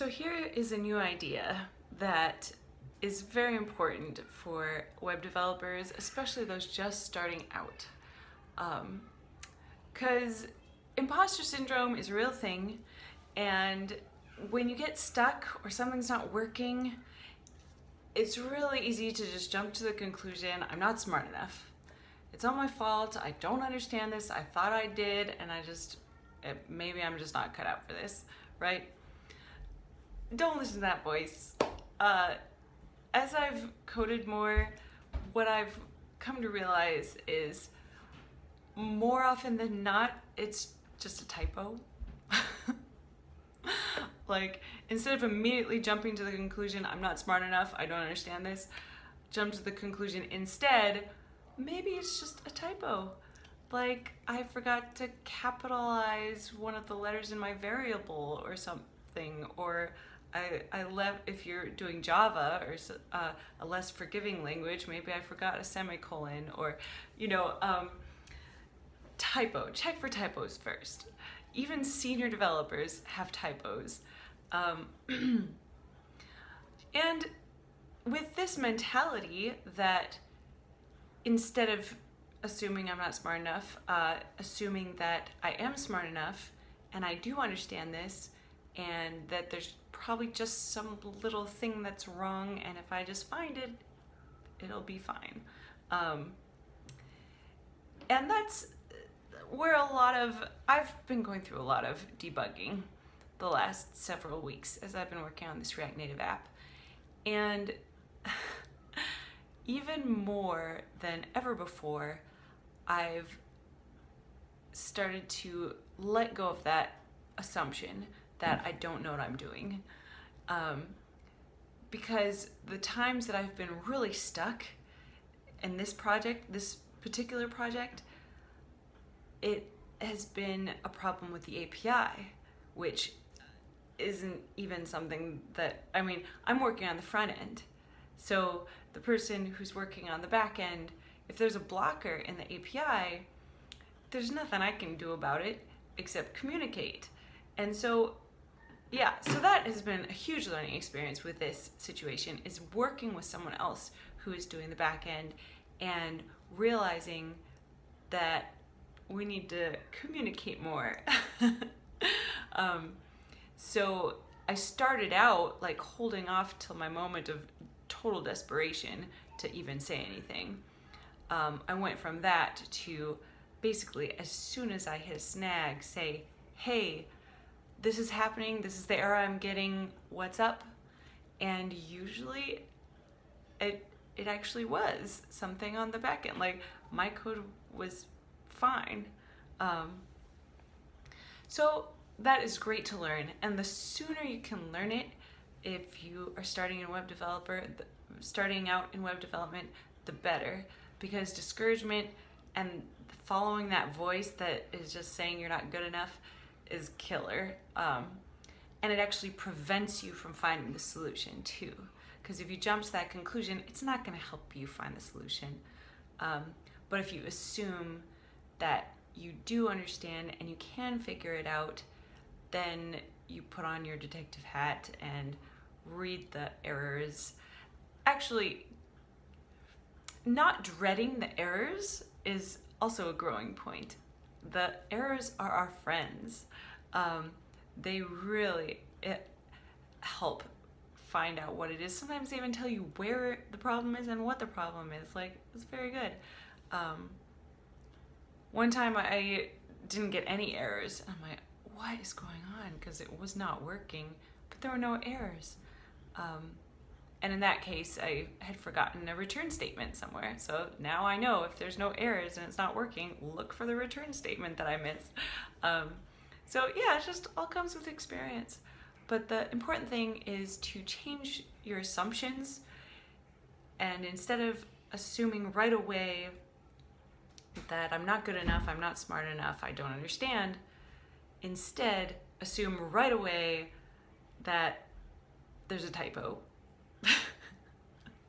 So here is a new idea that is very important for web developers, especially those just starting out. Because imposter syndrome is a real thing, and when you get stuck or something's not working, it's really easy to just jump to the conclusion, I'm not smart enough. It's all my fault, I don't understand this, I thought I did, and maybe I'm just not cut out for this, right? Don't listen to that voice. As I've coded more, what I've come to realize is more often than not, it's just a typo. Like, instead of immediately jumping to the conclusion, I'm not smart enough, I don't understand this, jump to the conclusion instead, maybe it's just a typo. Like, I forgot to capitalize one of the letters in my variable or something, or I left, if you're doing Java or a less forgiving language, maybe I forgot a semicolon, or, typo. Check for typos first. Even senior developers have typos. And with this mentality that instead of assuming I'm not smart enough, assuming that I am smart enough and I do understand this, and that there's probably just some little thing that's wrong, and if I just find it, it'll be fine. And that's where I've been going through a lot of debugging the last several weeks as I've been working on this React Native app. And even more than ever before, I've started to let go of that assumption that I don't know what I'm doing. Because the times that I've been really stuck in this particular project, it has been a problem with the API, which isn't even something that, I'm working on the front end. So the person who's working on the back end, if there's a blocker in the API, there's nothing I can do about it except communicate. And so that has been a huge learning experience with this situation, is working with someone else who is doing the back end and realizing that we need to communicate more. So I started out like holding off till my moment of total desperation to even say anything. I went from that to basically as soon as I hit a snag, say, hey, this is happening, this is the error I'm getting, what's up? And usually it actually was something on the back end. Like, my code was fine. So that is great to learn, and the sooner you can learn it, if you are starting out in web development, the better, because discouragement and following that voice that is just saying you're not good enough is killer. And it actually prevents you from finding the solution too, because if you jump to that conclusion, it's not going to help you find the solution. But if you assume that you do understand and you can figure it out, then you put on your detective hat and read the errors. Actually, not dreading the errors is also a growing point. The errors are our friends. They really help find out what it is. Sometimes they even tell you where the problem is and what the problem is. Like, it's very good. One time I didn't get any errors. I'm like, what is going on? Because it was not working, but there were no errors. And in that case, I had forgotten a return statement somewhere. So now I know if there's no errors and it's not working, look for the return statement that I missed. So yeah, it just all comes with experience. But the important thing is to change your assumptions, and instead of assuming right away that I'm not good enough, I'm not smart enough, I don't understand, instead assume right away that there's a typo